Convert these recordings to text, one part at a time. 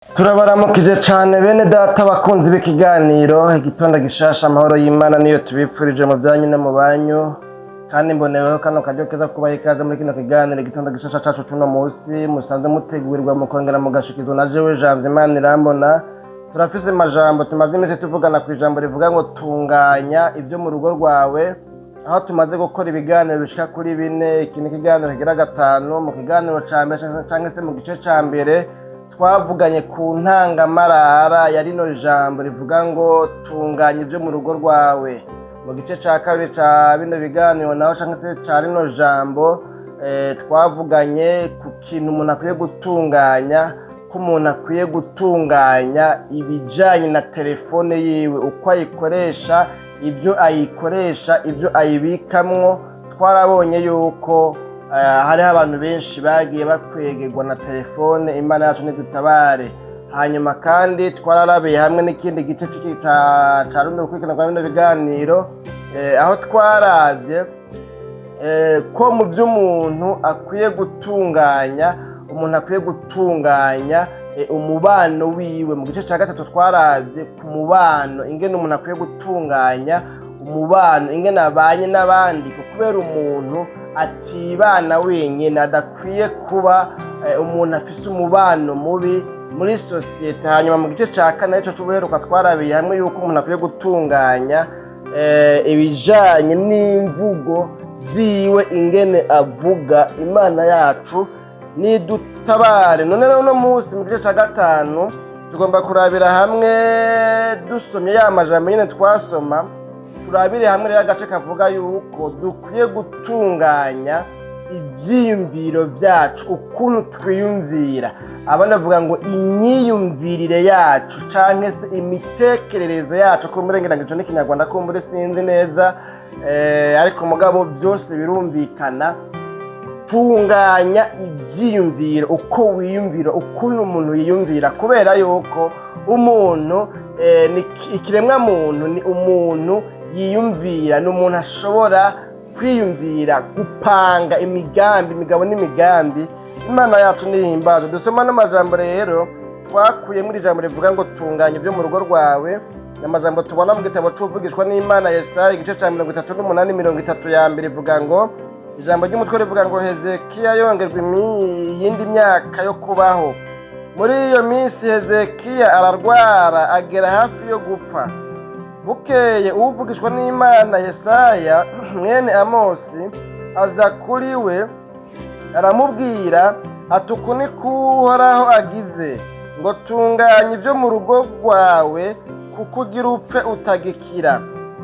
Turabaramukije cane bene data bakunzi b'ikiganiro igitondo gishasha amahoro y'Imana niyo tubipfurije mu byanyu no mu banyu kandi mboneweho kano karyo keza kubaha ikaze muri kino kiganiro igitondo gishasha cacu cuno musi musanzwe mutegurirwa mukongera mugashikizwa na jewe Janvier Imana irambona. Turafise amajambo tumaze imisi tuvugana ku ijambo rivuga ngo tunganya ivyo mu rugo rwawe, aho tumaze gukora ibiganiro bishika kuri 4. Iki ni kiganiro kigira 5. Mu kiganiro ca mbere canke se mu gice ca mbere twavuganye ku ntangamarara ya rino jambo rivuga ngo tunganya ivyo mu rugo rwawe. Mu gice ca kabiri ca bino biganiro naho canke se ca rino jambo twavuganye ku kintu umuntu akwiye gutunganya, ko umuntu akwiye gutunganya ibijanye na telefone yiwe, uko ayikoresha, ibyo ayikoresha, ibyo ayibikamwo. Twarabonye yuko hariho abantu benshi bagiye bakwegerwa na telefone. Imana yacu nidutabare. Hanyuma kandi twararabiye hamwe n'ikindi gice ca runo gukurikirana kwa bino biganiro, aho twaravye ko mu vy'umuntu akwiye gutunganya, umuntu akwiye gutunganya umubano wiwe. Mu gice ca 3 twaravye ku mubano, ingene umuntu akwiye gutunganya umubano, ingene abanye n'abandi, kubera umuntu atibana wenyene, adakwiye kuba umuntu afise umubano mubi muri sosiyete. Hanyuma mu gice ca 4 ico c'ubuheruka twarabiye hamwe yuko umuntu akwiye gutunganya ibijanye n'imvugo ziwe, ingene avuga. Imana yacu nidutabare. None rero uno musi mu gice ca 5 tugomba kurabira hamwe, dusomye ya majambo nyene twasoma, turabire hamwe rero agace kavuga yuko dukwiye gutunganya ivyiyumviro vyacu, ukuntu twiyumvira. Abana bavuga ngo imyiyumvirire yacu canke se imitekerereze yacu, ko murengeranije n'ikinyarwanda ko muri sinzi neza, ariko mugabo byose birumvikana. Tunganya ivyiyumviro, uko wiyumvira, ukuntu umuntu yiyumvira, kubera yuko umuntu ni ikiremwa muntu, ni umuntu yiyumvira, ni umuntu ashobora kwiyumvira, gupanga imigambi, imigabo n'imigambi. Imana yacu nihimbazwe. Dusoma n'amajambo rero twakuye muri ijambo rivuga ngo tunganya ivyo mu rugo rwawe. N'amajambo tubona mu gitabo c'uvugishwa n'Imana Yesaya igice ca 38:30 ya mbere, ivuga ngo, ijambo ry'umutwe rivuga ngo Hezekiya yongerwa iyindi myaka yo kubaho. Muri iyo minsi Hezekiya ararwara, agera hafi yo gupfa. Bukeye uvugishwa n'Imana Yesaya mwene Amosi aza kuri we, aramubwira ati, uku ni Uhoraho agize ngo tunganya ivyo mu rugo rwawe, kuko ugira upfe utagikira.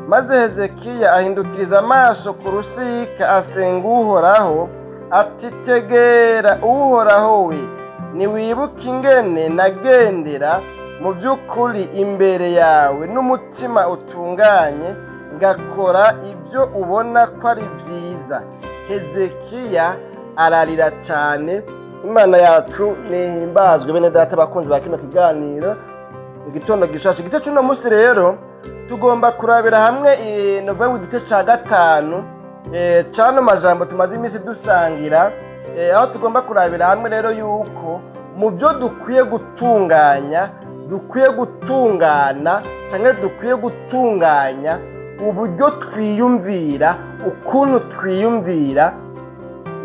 Maze Hezekiya ahindukiriza amaso ku rusika, asenga Uhoraho ati, tegera Uhoraho we, niwibuka ingene nagendera mu by'ukuri imbere yawe n'umutima utunganye, ngakora ibyo ubona ko ari byiza. Hezekiya ararira cyane. Imana yacu nihimbazwe. Bene data bakunzi ba kino kiganiro igitondo gishasha, igice cy'uno musi rero tugomba kurabira hamwe November igice ca 5 cano majambo tumaze imisi dusangira, aho tugomba kurabira hamwe rero yuko mu byo dukwiye gutunganya, dukwiye gutungana cyangwa dukwiye gutunganya uburyo twiyumvira, ukuntu twiyumvira.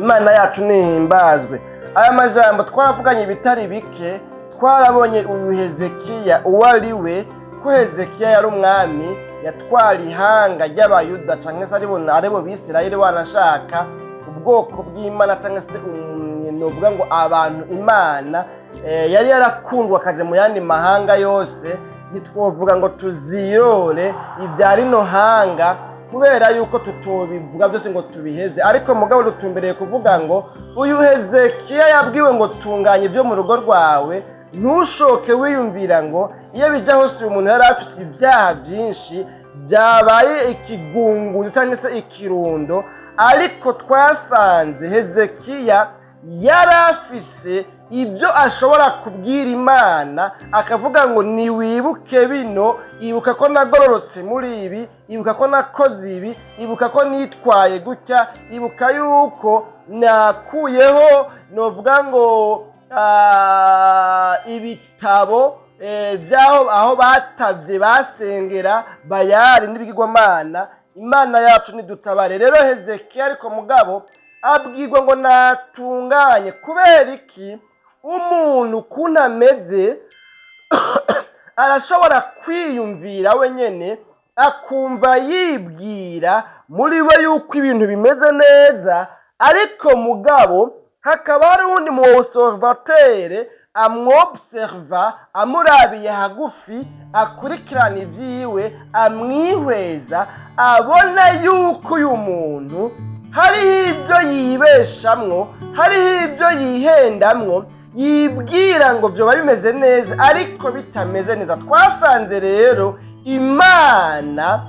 Imana yacu nihimbazwe. Aya majambo twaravuganye bitari bike. Twarabonye uyu Hezekiya uwo ari we, ko Hezekiya yari umwami yatwara ihanga ry'Abayuda canke se aribo Bisirayeli, wanashaka ubwoko bw'Imana canke se novuga ngo abantu Imana yari yarakundwa akaje mu yandi mahanga yose. Ntitwovuga ngo tuziyore ibya rino hanga, kubera yuko tutobivuga byose ngo tubiheze, ariko mugabo dutumbereye kuvuga ngo uyu Hezekiya yabwiwe ngo tunganya ibyo mu rugo rwawe. Ntushoke wiyumvira ngo iyo bija hose uyu muntu yari afise ibyaha byinshi, byabaye ikigungu cyangwa se ikirundo, ariko twasanze Hezekiya yari afise ibyo ashobora kubwira Imana, akavuga ngo niwibuke bino, ibuka ko nagororotse muri ibi, ibuka ko nakoze ibi, ibuka ko nitwaye gutya, ibuka yuko nakuyeho novuga ngo ibitabo byaho aho batavye basengera bayari n'ibigirwamana. Imana yacu nidutabare. Rero Hezekiya ariko mugabo abwirwa ngo natunganye. Kubera iki? Umuntu ukuntu ameze arashobora kwiyumvira wenyene akumva yibwira muri we yuko ibintu bimeze neza, ariko mugabo hakaba hari uwundi mu observateur amwobserva, amurabiye hagufi, akurikirana ibyiwe, amwihweza, abona yuko uyu muntu hariho ibyo yibeshamwo, hariho ibyo yihendamwo, yibwira ngo byoba bimeze neza ariko bitameze neza. Twasanze rero Imana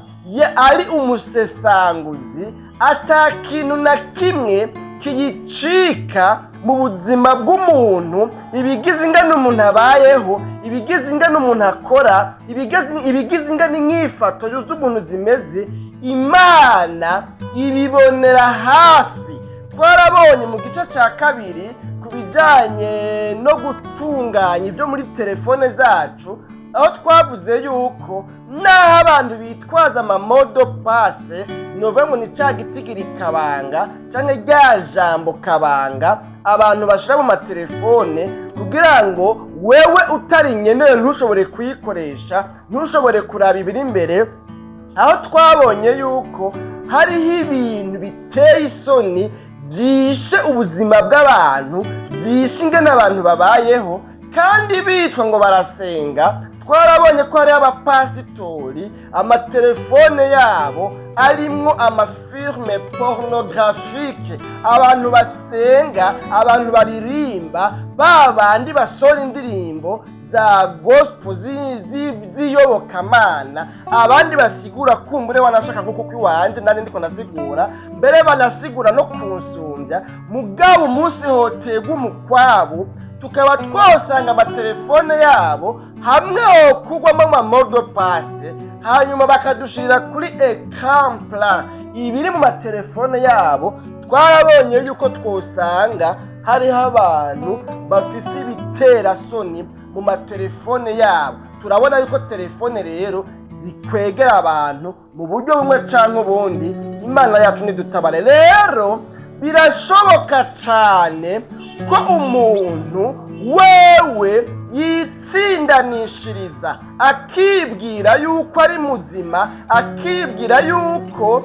ari umusesanguzi, ata kintu na kimwe kiyicika mu buzima bw'umuntu, ibigize ingana umuntu abayeho, ibigize ingana umuntu akora, ibigize ingana inyifato z'umuntu zimeze, Imana ibibonera hafi. Twarabonye mu gice cya kabiri ku bijyanye no gutunganya ibyo muri telefone zacu, aho twavuze yuko naho abantu bitwaza amamodo pase, novuga ni cya gitigiri kabanga cyangwa rya jambo kabanga abantu bashira mu matelefone kugira ngo wewe utari nyenewe ntushobore kuyikoresha, ntushobore kuraba ibiri imbere. Aho twabonye yuko hariho ibintu biteye isoni byishe ubuzima bw'abantu, byishe ingene abantu babayeho kandi bitwa ngo barasenga. Twarabonye ko hariho abapasitori amatelefone yabo arimwo amafilme pornographique, abantu basenga, abantu baririmba, babandi basora indirimbo za gospel z'iyobokamana, abandi basigura kumbure wanashaka nkuko kwiwanje nari ndiko nasigura, mbere banasigura no kunsumbya. Mugabo umunsi hotegwa umukwabu tukaba twosanga amatelefone yabo hamwe ho kugwamo amamodo pase, hanyuma bakadushirira kuri ecran plan ibiri mu matelefone yabo. Twarabonye yuko twosanga hariho abantu bafise ibitera soni mu matelefone yabo. Turabona yuko telefone rero zikwegera abantu mu buryo bumwe canke ubundi. Imana yacu nidutabare. Rero birashoboka cane ko umuntu wewe yitsindanishiriza akibwira yuko ari muzima, akibwira yuko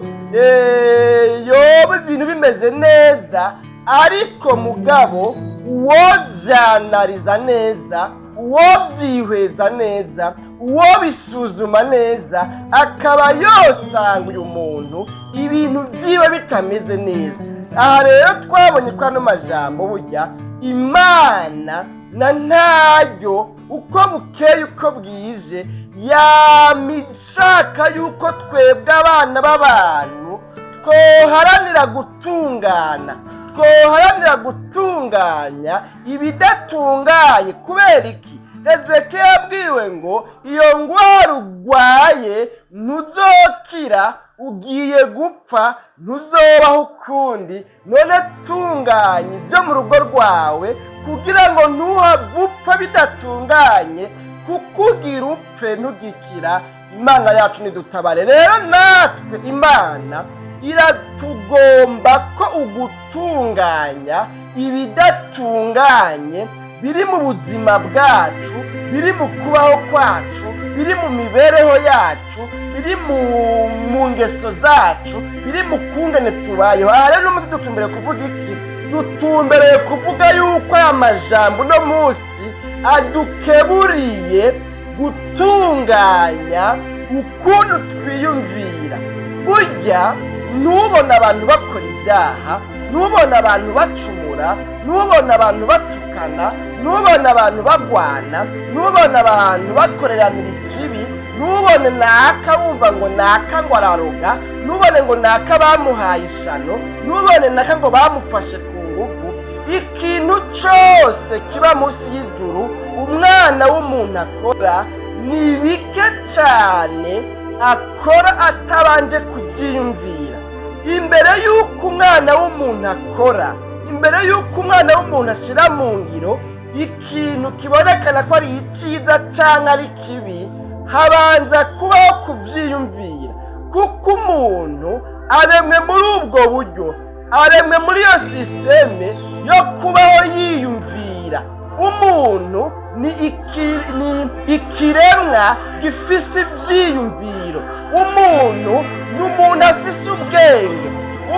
yoba ibintu bimeze neza, ariko mugabo uwo byanariza neza, uwo byihweza neza, uwo bisuzuma neza, akaba yosanga uyu muntu ibintu byiwe bitameze neza. Aha rero twabonye ko ano majambo burya Imana na ntaryo uko bukeye uko bwije yamishaka yuko twebwe abana b'abantu twoharanira gutungana, twoharanira gutunganya ibidatunganye. Kubera iki? Hezekiya yabwiwe ngo iyo ngwara urwaye ntuzokira, ugiye gupfa, ntuzobaho ukundi. None tunganye ibyo mu rugo rwawe kugira ngo ntuhagupfa bidatunganye, kukugira upfe ntugikira. Imana yacu nidutabare. Rero natwe Imana iratugomba ko ugutunganya ibidatunganye biri mu buzima bwacu, biri mu kubaho kwacu, biri mu mibereho yacu, biri mu ngeso zacu, biri mu kungene tubayeho. Aha rero n'umuti dutumbereye kuvuga iki? Dutumbereye kuvuga yuko aya majambo uno munsi adukeburiye gutunganya ukuntu twiyumvira. Burya ntubona abantu bakora ibyaha, ntubona abantu bacumura, ntubona abantu batukana, ntubona abantu bagwana, ntubona abantu bakoreranira ikibi, ntubone naka wumva ngo naka ngo araroga, ntubone ngo naka bamuhaye ishano, ntubone naka ngo bamufashe ku ngufu. Ikintu cyose kiba munsi y'ijuru umwana w'umuntu akora ni bike cyane akora atabanje kubyiyumvira. Imbere y'uko umwana w'umuntu akora, imbere y'uko umwana w'umuntu ashira mu ngiro ikintu kibonekana ko ari iciza cyangwa ari kibi, habanza kubaho kubyiyumvira, kuko umuntu aremwe muri ubwo buryo, aremwe muri iyo sisiteme yo kubaho yiyumvira. Umuntu ni ikiremwa gifise ibyiyumviro. Umuntu ni umuntu afise ubwenge.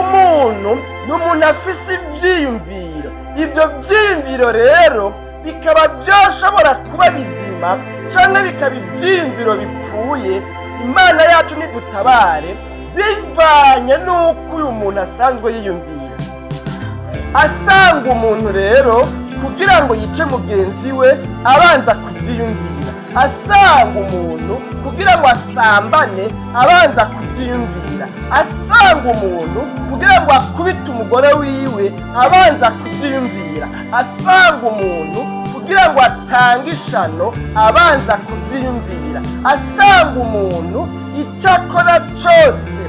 Umuntu ni umuntu afise ibyiyumviro. Ibyo byiyumviro rero bikaba byoshobora kuba bizima cyangwa bikaba ibyiyumviro bipfuye. Imana yacu nidutabare bivanye n'uko uyu muntu asanzwe yiyumvira. Asanga umuntu rero kugira ngo yice mugenzi we abanza kubyiyumvira. Asanga umuntu kugira ngo asambane abanza kubyiyumvira. Asanga umuntu kugira ngo akubite umugore wiwe abanza kubyiyumvira. Asanga umuntu kugira ngo atange ishano abanza kubyiyumvira. Asanga umuntu icyo akora cyose,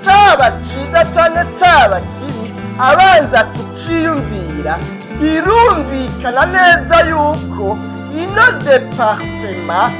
cyaba cyiza cyane cyaba kibi, abanza kuciyumvira. Birumvikana neza yuko ino departema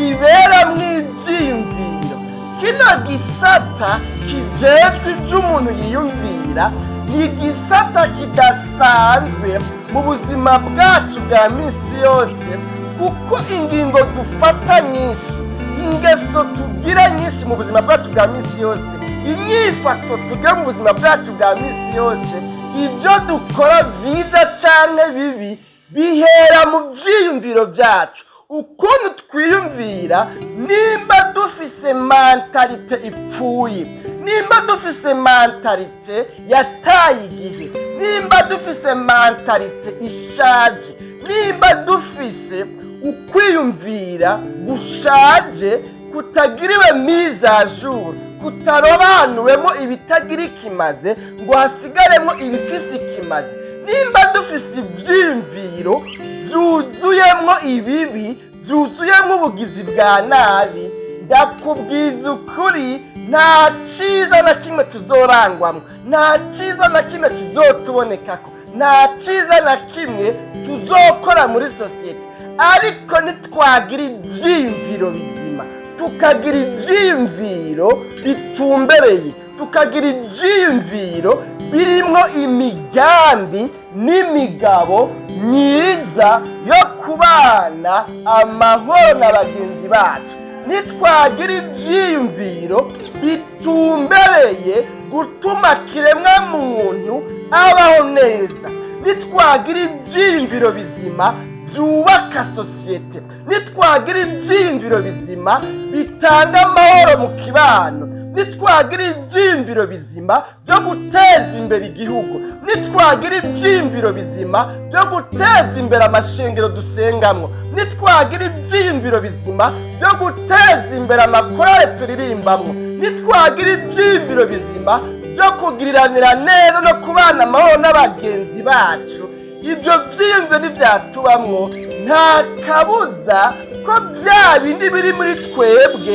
iberamwo ibyiyumviro. Kino gisata kijejwe iby'umuntu yiyumvira ni igisata kidasanzwe mu buzima bwacu bwa minsi yose, kuko ingingo dufata nyinshi, ingeso tugira nyinshi mu buzima bwacu bwa minsi yose, inyifato tugira mu buzima bwacu bwa minsi yose, ibyo dukora byiza cyane bibi bihera mu byiyumviro byacu. Ukuntu twiyumvira, nimba dufise mentalite ipfuye, nimba dufise mentalite yataye igihe, nimba dufise mentalite ishaje, nimba dufise ukwiyumvira gushaje kutagiriwe mise à jour, kutarobanuwemo ibitagira ikimaze ngo hasigaremo ibifise ikimaze, nimba dufise ibyiyumviro byuzuyemo ibibi, byuzuyemo ubugizi bwa nabi, ndakubwiza ukuri nta cyiza na kimwe tuzorangwamo, nta cyiza na kimwe kizotubonekako, nta cyiza na kimwe tuzokora muri sosiyete. Ariko nitwagira ibyiyumviro bizima, tukagira ibyiyumviro bitumbereye, tukagira ibyiyumviro birimo imigambi n'imigabo myiza yo kubana amahoro na bagenzi bacu, nitwagira ibyiyumviro bitumbereye gutuma kiremwa muntu abaho neza, nitwagira ibyiyumviro bizima byubaka sosiyete, nitwagira ibyiyumviro bizima bitanga amahoro mu kibano, nitwagira ibyiyumviro bizima byo guteza imbere igihugu, nitwagira ibyiyumviro bizima byo guteza imbere amashengero dusengamo, nitwagira ibyiyumviro bizima byo guteza imbere amakorale turirimbamo, nitwagira ibyiyumviro bizima byo kugiriranira neza no kubana amahoro n'abagenzi bacu, ibyo byiyumviro ntibyatubamwo, nta kabuza ko bya bindi biri muri twebwe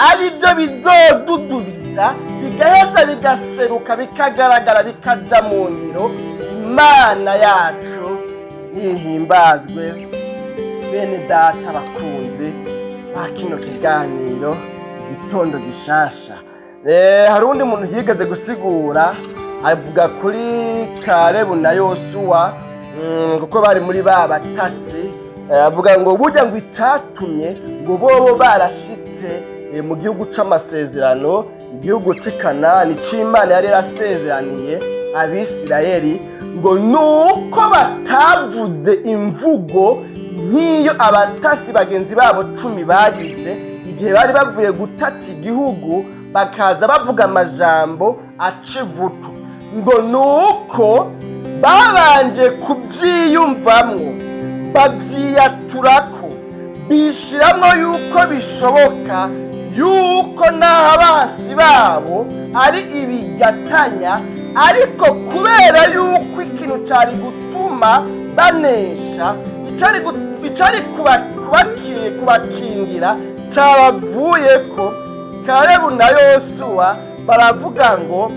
ari byo bizodudubiza, bigaheza bigaseruka, bikagaragara, bikaja mu ngiro. Imana yacu nihimbazwe. Bene data bakunze ba kino kiganiro igitondo gishasha, hari undi muntu yigeze gusigura avuga kuri Kalebu na Yosuwa, kuko bari muri ba batasi, avuga ngo burya ngo icyatumye ngo bobo barashitse mu gihugu c'amasezerano, igihugu c'Ikanani c'Imana yari yarasezeraniye Abisirayeli, ngo nuko batavuze imvugo nk'iyo abatasi bagenzi babo 10 bagize igihe bari bavuye gutata igihugu, bakaza bavuga amajambo acivutu, ngo nuko babanje kubyiyumvamwo, babyiyaturako, bishiramwo yuko bishoboka yuko n'aho abasi babo ari ibigatanya, ariko kubera yuko ikintu cyari gutuma banesha, icari kubakingira cyabavuyeko, Kalebu na Yosuwa baravuga ngo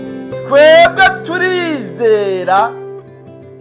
twebwe turizera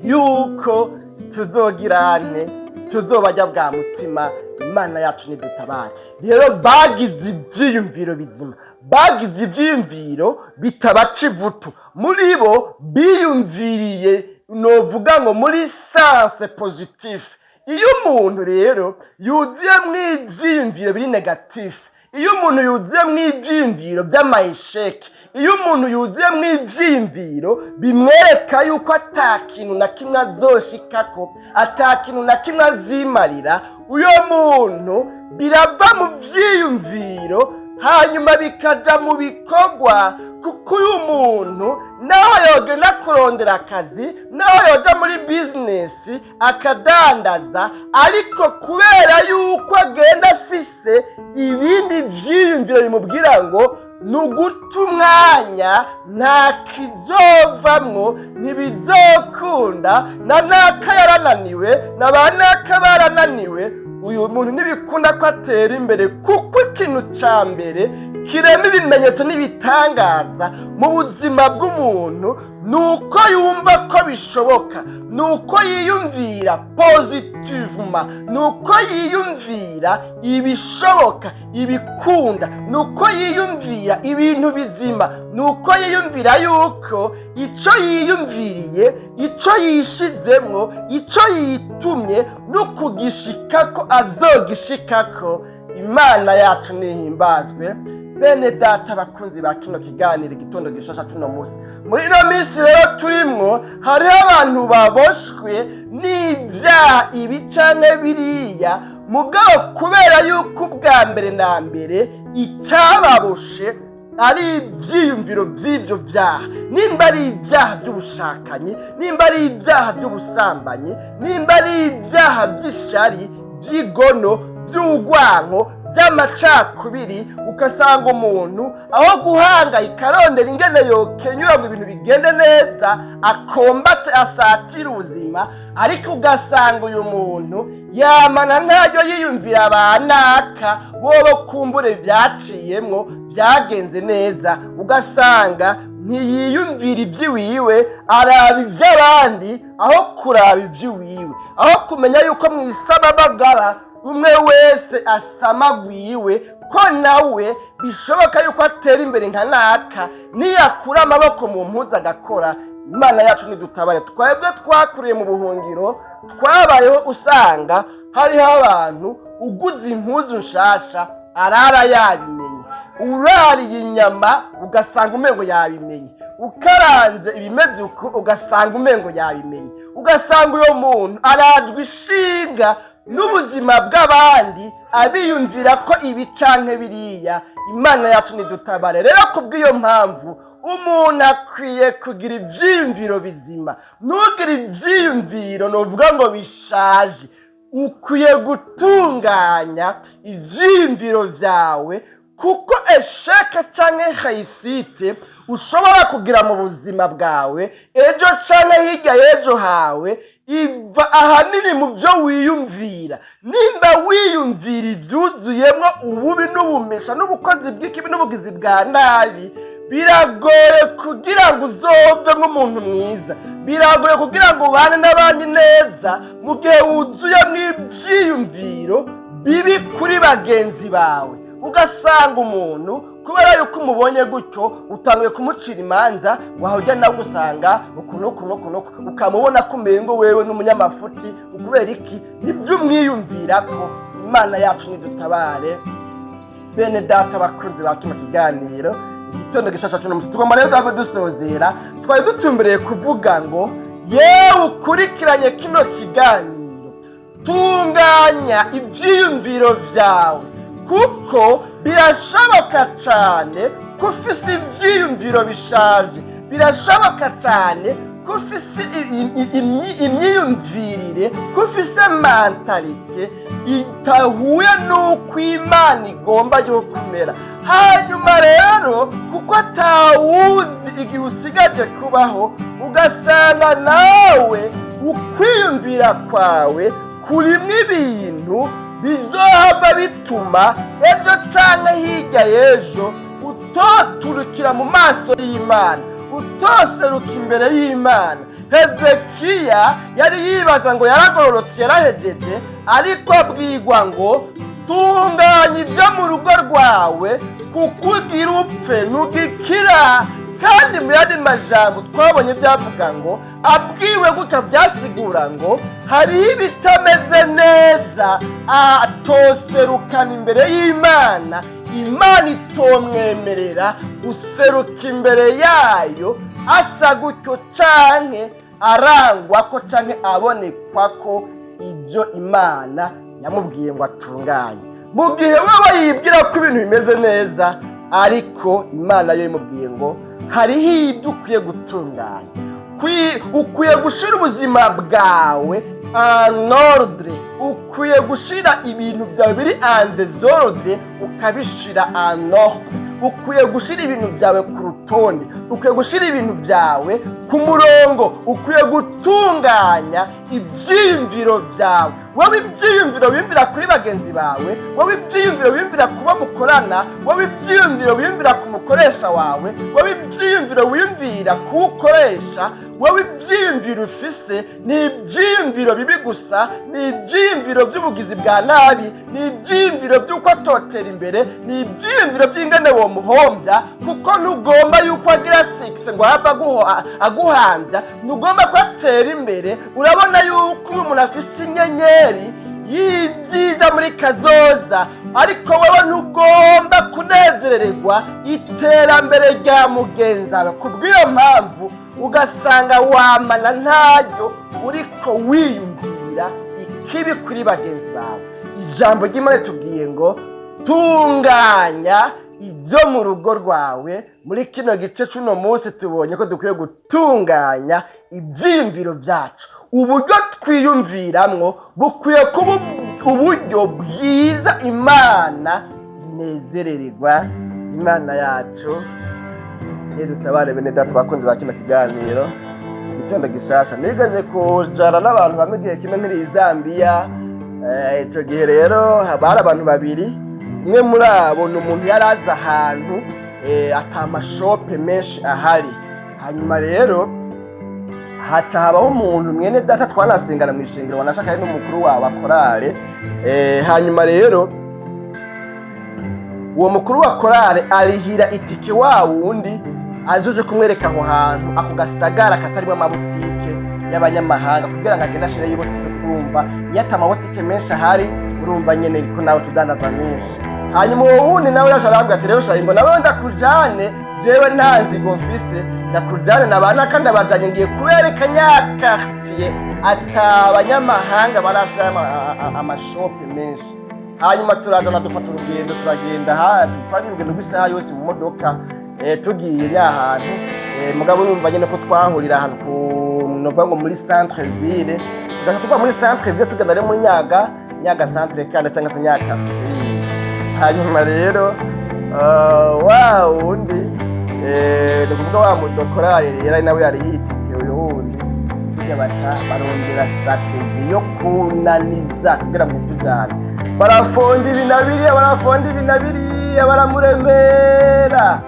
yuko tuzogirane, ntituzobajya bwa mutsima. Imana yacu nidutabare. Rero bagize ibyiyumviro bizima, bagize ibyiyumviro bitabaca ivutu. Muri bo biyumviriye, novuga ngo muri sanse positive. Iyo umuntu rero yuzuyemo ibyiyumviro biri negatifu, iyo umuntu yuzuyemo ibyiyumviro by'amayesheke, iyo umuntu yuzuyemo ibyiyumviro bimwereka yuko atakintu na kimwe azoshikako, atakintu na kimwe azimarira, uyo muntu birava mu byiyumviro hanyuma bikaja mu bikorwa. Kuko uyu muntu naho yogenda kurondera akazi, naho yoja muri bizinesi akadandaza, ariko kubera yuko agenda afise ibindi vyiyumviro bimubwira ngo nuguta umwanya, nta kizovamwo, ntibizokunda, na naka yarananiwe, na ba naka barananiwe, uyu muntu ntibikunda ko atera imbere. Kuko ikintu ca mbere kirema ibimenyetso n'ibitangaza mu buzima bw'umuntu nuko yumva ko bishoboka, nuko yiyumvira positivement, nuko yiyumvira ibishoboka, ibikunda, nuko yiyumvira ibintu bizima, nuko yiyumvira yuko ico yiyumviriye, ico yishizemwo, ico yitumye no kugishikako azogishikako. Imana yacu nihimbazwe. Bene data bakunzi ba kino kiganiro igitondo gishasha cuno musi, muri ino minsi rero turimwo hariho abantu baboshwe n'ivyaha ibi canke biriya, mugabo kubera yuko ubwa mbere na mbere icababoshe ari ivyiyumviro vy'ivyo vyaha. Nimba ari ivyaha vy'ubushakanyi, nimba ari ivyaha vy'ubusambanyi, nimba ari ivyaha vy'ishari, vy'igono, vy'urwanko, by'amacakubiri, ugasanga umuntu aho guhangayika arondera ingene yokenyura ngo ibintu bigende neza, akombate asatira ubuzima, ariko ugasanga uyu muntu yamana ntaryo yiyumvira abanaka bobo kumbure byaciyemwo byagenze neza, ugasanga ntiyiyumvira iby'iwiwe, araba iby'abandi aho kuraba iby'iwiwe, aho kumenya yuko mu isababagara umwe wese asamagwiwe, ko nawe bishoboka yuko atera imbere nka naka niyakura amaboko mu mpuzu agakora. Imana yacu nidutabare. Twebwe twakuriye mu buhungiro, twabayeho usanga hariho abantu uguze impuzu nshasha arara yabimenye, urariye inyama ugasanga umengo yabimenye, ukaranze ibimeze uko ugasanga umengo yabimenye, ugasanga uyo muntu arajwe ishinga n'ubuzima bw'abandi abiyumvira ko ibi canke biriya. Imana yacu nidutabare. Rero kubw'iyo mpamvu umuntu akwiye kugira ivyiyumviro bizima, nugira ivyiyumviro novuga ngo bishaje. Ukwiye gutunganya ivyiyumviro vyawe, kuko esheke canke réussite ushobora kugira mu buzima bwawe ejo canke hirya y'ejo hawe iva ahanini mu byo wiyumvira. Nimba wiyumvira ibyuzuyemo ububi n'ubumesha n'ubukozi bw'ikibi n'ubugizi bwa nabi, biragoye kugira ngo uzove nk'umuntu mwiza, biragoye kugira ngo ubane n'abandi neza mu gihe wuzuyemo ibyiyumviro bibi kuri bagenzi bawe. Ugasanga umuntu kubera yuko umubonye gutyo utangiye kumucira imanza, wahujya nawe usanga ukunukunukunuku, ukamubona ko umengo wewe n'umunyamafuti. Ukubera iki? Nibyo umwiyumvirako. Imana yacu nidutabare. Bene data bakunzi ba kino kiganiro igitondo gishasha cuno musi, tugomba rero twaba dusozera, twari dutumbereye kuvuga ngo yewe ukurikiranye kino kiganiro, tunganya ibyiyumviro vyawe, kuko birashoboka cyane ko ufise ibyiyumviro bishaje, birashoboka cyane ko ufise imyiyumvirire, ko ufise mentalite itahuye n'uko Imana igomba yo kumera. Hanyuma rero kuko atawuzi igihe usigaje kubaho, ugasanga nawe ukwiyumvira kwawe kurimwo ibintu bizohava bituma ejo canke hirya y'ejo utoturukira mu maso y'Imana, utoseruka imbere y'Imana. Hezekiya yari yibaza ngo yaragororotse, yarahejeje, ariko abwirwa ngo tunganya ibyo mu rugo rwawe kuko ugira upfe ntugikira. kandi mu yandi majambo twabonye byavuga ngo abwiwe gutya byasigura ngo hariho ibitameze neza atoserukana imbere y'Imana, Imana itomwemerera guseruka imbere yayo asa gutyo canke arangwa ko canke abonekwa ko ibyo Imana yamubwiye ngo atunganye. Mu gihe wewe yibwira ko ibintu bimeze neza, ariko Imana yo imubwiye ngo hariho ibyo ukwiye gutunganya, ukwiye gushira ubuzima bwawe en ordre, ukwiye gushira ibintu byawe biri en désordre ukabishira en ordre, ukwiye gushira ibintu byawe ku rutonde, ukwiye gushira ibintu byawe ku murongo, ukwiye gutunganya ibyiyumviro byawe. wowe ibyiyumviro wiyumvira kuri bagenzi bawe, wowe ibyiyumviro wiyumvira kuba mukorana, wowe ibyiyumviro wiyumvira ku mukoresha wawe, wowe ibyiyumviro wiyumvira kuwukoresha, wowe ibyiyumviro ufise ni ibyiyumviro bibi gusa, ni ibyiyumviro by'ubugizi bwa nabi, ni ibyiyumviro by'uko atotera imbere, ni ibyiyumviro by'ingene wo muhombya, kuko ntugomba yuko agira sikise ngo hava aguhambya, ntugomba ko atera imbere. Urabona yuko umuntu afise inyenyeri y'ibyiza muri kazoza, ariko wowe ntugomba kunezererwa iterambere rya mugenzi wawe. Kubw'iyo mpamvu ugasanga wamana ntaryo uriko wiyumvira ikibi kuri bagenzi bawe. Ijambo ry'Imana tubwiye ngo tunganya ibyo mu rugo rwawe. Muri kino gice cy'uno munsi tubonye ko dukwiye gutunganya ibyiyumviro byacu. Uburyo twiyumviramwo bukwiye kuba uburyo bwiza Imana inezerererwa. Imana yacu dutabare bene data bakunzi ba kino kiganiro igitondo gishasha. Nigeze kujana n'abantu bamwe igihe kimwe muri Zambia. Icyo gihe rero bari abantu babiri. Umwe muri abo ni umuntu yari azi ahantu atamashope menshi ahari. Hanyuma rero haca habaho umuntu mwene data twanasengana mu ishengero wanashaka ari n'umukuru wa korale. Hanyuma rero uwo mukuru wa korale arihira itike wa wundi azoje kumwereka aho hantu ako gasagara katarimo amabutike y'abanyamahanga kugira ngo agende ashire y'ibutike. Kurumva yata amabutike menshi ahari, urumva nyene ko nawe tudandaza menshi. Hanyuma uwo wundi nawe yasharambwa ati rero shayingo nawe ndakujane, jewe nta nzigo mfise, ndakujane nabana kandi abajanye ngiye kubereka nyakartier atabanyamahanga barashira amashope menshi. Hanyuma turajana dufata urugendo turagenda hafi twari urugendo rw'isaha yose mu modoka tugiye ahantu. Mugabo urumva nyene ko twahurira ahantu kuvuga ngo muri centre ville, tuva muri centre ville tugenda rero muri nyaga centre kandi cyangwa se nyaga. Hanyuma rero wa wundi ni kuvuga wa mudokorari rero nawe yari yitikiye uyu wundi, tujya baca barondera strategy yo kunaniza kugira ngo tujyane. Barafonda ibinabiriya baramuremera.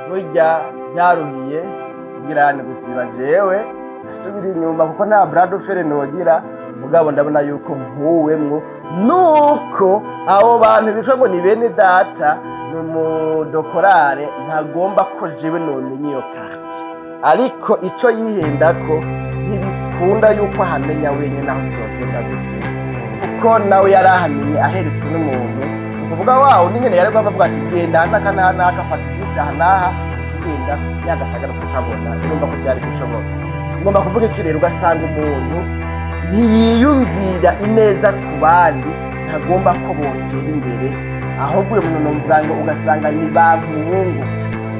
Burya byaruhiye kugira ni gusiba jewe asubira inyuma kuko nta brado fere nogira. Mugabo ndabona yuko mpuwemwo nuko abo bantu bitwa ngo ni bene data n'umudokorare ntagomba ko jewe nomenya iyo kati, ariko ico yihendako ntibikunda yuko ahamenya wenyine aho tugenda gute, kuko nawe yarahamenye aheretswe n'umuntu. Kuvuga wawo n'ingene yari bavuga ati genda naka afata ibisi aha n'aha tugenda nyagasagara tukabona. Urumva ko byari bishoboka. Ngomba kuvuga iki rero, ugasanga umuntu ntiyiyumvira ineza ku bandi, ntagomba ko botera imbere, ahubwo uyu muntu nomvuga ugasanga ni bankungu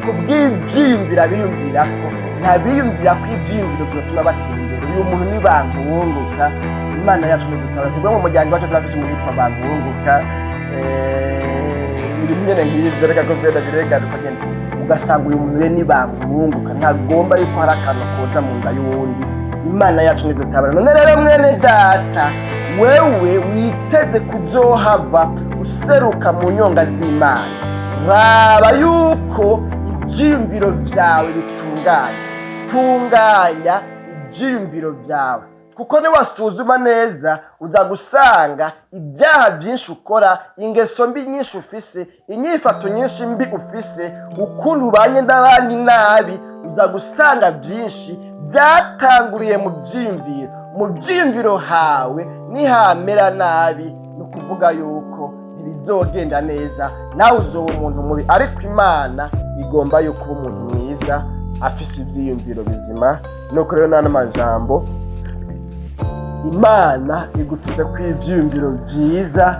kubw'ibyiyumvira biyumvira ko ntabiyumvira ko ibyiyumviro byotuma batera imbere. Uyu muntu ni bankunguka. Imana yacu n'udutaba tugwe mu muryango wacu turafise umuntu witwa bankunguka. Ibintu nyene nk'ivyo reka ko vyenda birengaruka nyene ugasanga uyu muntu ni bankunguka, ntagomba yuko hari akantu koja mu nda y'uwundi. Imana yacu n'udutabara. None rero mwene data, wewe witeze kuzohava useruka mu nyonga z'Imana, raba yuko ibyiyumviro byawe bitunganya. Tunganya ibyiyumviro byawe, kuko niwasuzuma neza uza gusanga ibyaha byinshi ukora, ingeso mbi nyinshi ufise, inyifato nyinshi mbi ufise, ukuntu ubanye n'abandi nabi, uza gusanga byinshi byatanguriye mu byiyumviro hawe. Nihamera nabi ni ukuvuga yuko ntibizogenda neza, nawe uzoba umuntu mubi. Ariko Imana igomba yuko uba umuntu mwiza afise ivyiyumviro bizima. Nuko rero n'ano majambo, Imana igufise ko ivyiyumviro vyiza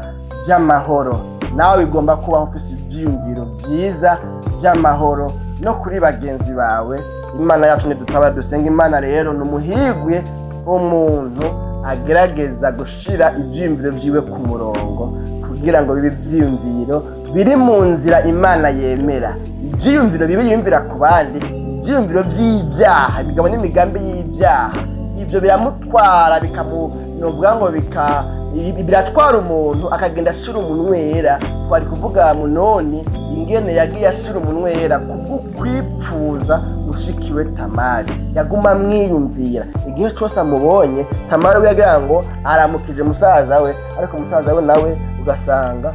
by'amahoro, nawe igomba kubaho ufise ivyiyumviro vyiza by'amahoro no kuri bagenzi bawe. Imana yacu nidutabara dusenga. Imana rero ni umuhigwe w'umuntu agerageza gushira ivyiyumviro vyiwe ku murongo kugira ngo bibe ivyiyumviro biri mu nzira Imana yemera. Ivyiyumviro bibe yumvira ku bandi, ivyiyumviro vy'ibyaha, imigabo n'imigambi y'ibyaha, ivyo biramutwara bikamunovuga ngo biratwara umuntu akagenda ashira umunwera. Twari kuvuga Munoni ingene yagiye ashira umunwera kubwo kwipfuza mushikiwe Tamari, yaguma mwiyumvira igihe cyose amubonye. Tamari we yagira ngo aramukije musaza we, ariko musaza we nawe ugasanga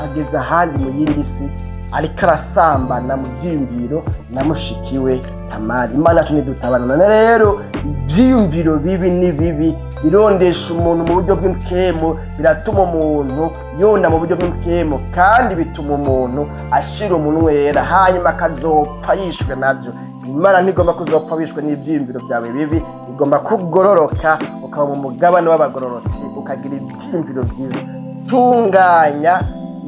ageze ahandi mu yindi si, ariko arasambana mu byiyumviro na mushikiwe Tamari. Imana yacu nidutabara. None rero ibyiyumviro bibi ni bibi, birondesha umuntu mu buryo bw'imkemo, biratuma umuntu yona mu buryo bw'imkemo, kandi bituma umuntu ashira umunwera hanyuma akazopfa yishwe navyo. Imana ntigomba kuzopfa wishwe n'ivyiyumviro byawe bibi, igomba kugororoka ukaba mu mugabane w'abagororotsi, ukagira ivyiyumviro byiza. Tunganya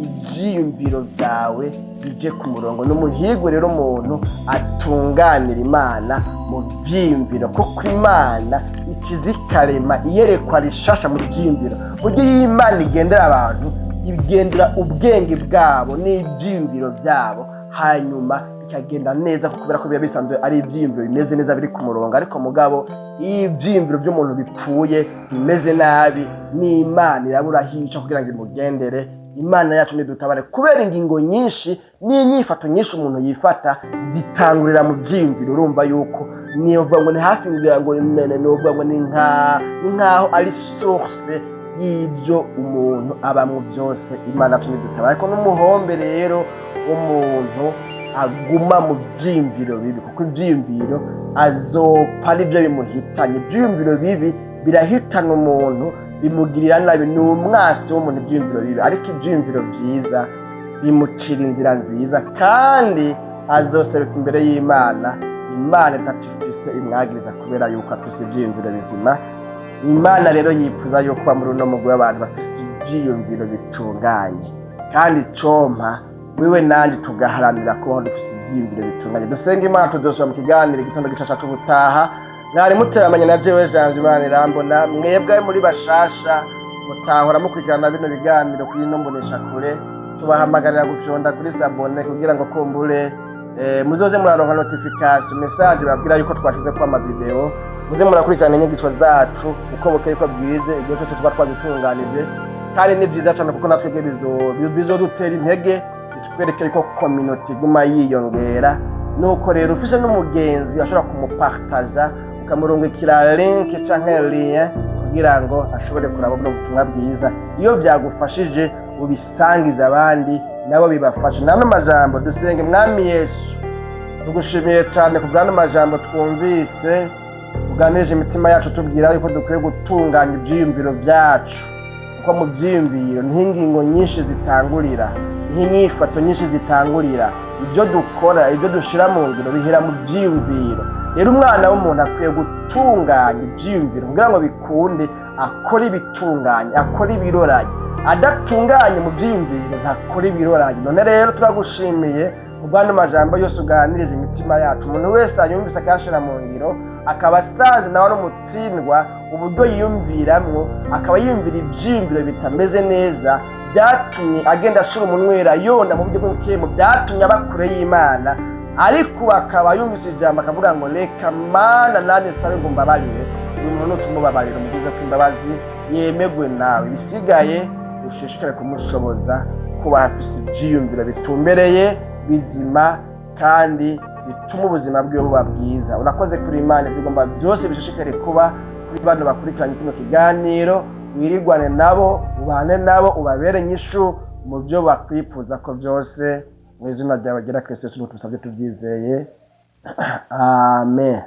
ivyiyumviro byawe bije ku murongo. N'umuhigwe rero umuntu atunganira Imana mu vyiyumviro, kuko Imana ikizikarema iyerekwa rishasha mu vyiyumviro. Burya iyo Imana igendera abantu, igendera ubwenge bwabo n'ivyiyumviro byabo, hanyuma bikagenda neza, kubera ko biba bisanzwe ari ivyiyumviro bimeze neza biri ku murongo. Ariko mugabo iyo ivyiyumviro by'umuntu bipfuye bimeze nabi, n'Imana irabura hica kugira ngo imugendere. Imana yacu nidutabare, kubera ingingo nyinshi n'inyifato nyinshi umuntu yifata zitangurira mu byiyumviro. Urumva yuko niyo vuga ngo ni hafi ngira ngo novuga ngo ni nkaho ari source y'ibyo umuntu abamwe byose. Imana yacu nidutabare. Ariko n'umuhombe rero umuntu aguma mu byiyumviro bibi, kuko ibyiyumviro azopfa aribyo bimuhitanye. Ibyiyumviro bibi birahitana umuntu, bimugirira nabi, ni umwasi w'umuntu ibyiyumviro bibi. Ariko ibyiyumviro byiza bimucira inzira nziza, kandi azoseruka imbere y'Imana. Imana itatufise imwagiriza kubera yuko afise ibyiyumviro bizima. Imana rero yifuza yuko ba muri uno mugwi w'abantu bafise ibyiyumviro bitunganye, kandi compa wewe nandi tugaharanira kubaho dufise ivyiyumviro bitunganye. Dusenga Imana, tuzosubira mu kiganiro igitondo gishasha tubutaha. Mwari muteramanye na jewe Jean Imana irambona. Mwebwe muri bashasha mutahora mukurikirana bino biganiro kuri ino mbonesha kure, tubahamagarira guconda kuri sabone kugira ngo kumbure muzoze muraronka notification message babwira yuko twashize kwa amavideo. Muze murakurikirana inyigisho zacu uko bukeye ko bwize, ibyo cyo tuba twazitunganije. Kandi ni byiza cyane kuko natwe bizodutera intege, bitwereke ko community iguma yiyongera. Nuko rero ufise n'umugenzi ashobora kumupartager, ukamurungikira link canke lien kugira ngo ashobore kuraba ubwo butumwa bwiza. Iyo byagufashije ubisangiza abandi nabo bibafasha. Nano majambo dusenge. Mwami Yesu, tugushimiye cyane ku bw'ano majambo twumvise, uganirije imitima yacu tubwira yuko dukwiye gutunganya ibyiyumviro byacu, kuko mu byiyumviro n'ingingo nyinshi zitangurira, n'inyifato nyinshi zitangurira. Ibyo dukora, ibyo dushira mu ngiro bihera mu byiyumviro. Rero umwana w'umuntu akwiye gutunganya ibyiyumviro kugira ngo bikunde, akora ibitunganye, akora ibiroranye. Adatunganye mu byiyumviro ntakora ibiroranye. None rero turagushimiye kubw'ano majambo yose uganirije imitima yacu. Umuntu wese ayumvise akayashira mu ngiro, akaba asanze nawe n'umutsindwa uburyo yiyumviramwo, akaba yiyumvira ivyiyumviro bitameze neza, byatumye agenda ashira umunwera yona mu buryo bw'imkemo, byatumye abakure y'Imana. Ariko akaba yumvise ijambo akavuga ngo reka Mana nanjye sabe ngo mbabarire. Uyu muntu tumubabarira mu bwiza bw'imbabazi, yemegwe nawe. Bisigaye ushishikare kumushoboza kuba afise ivyiyumviro bitumbereye, bizima, kandi bituma ubuzima bwiwe buba bwiza. Urakoze kuri Imana, bigomba byose bishishikare kuba kuri bano bakurikiranye kino kiganiro, wirigwane nabo, ubane nabo, ubabere inyishu mu byo bakwifuza ko byose, mu izina ryawe ryera Kristo Yesu tubisabye tubyizeye, amen.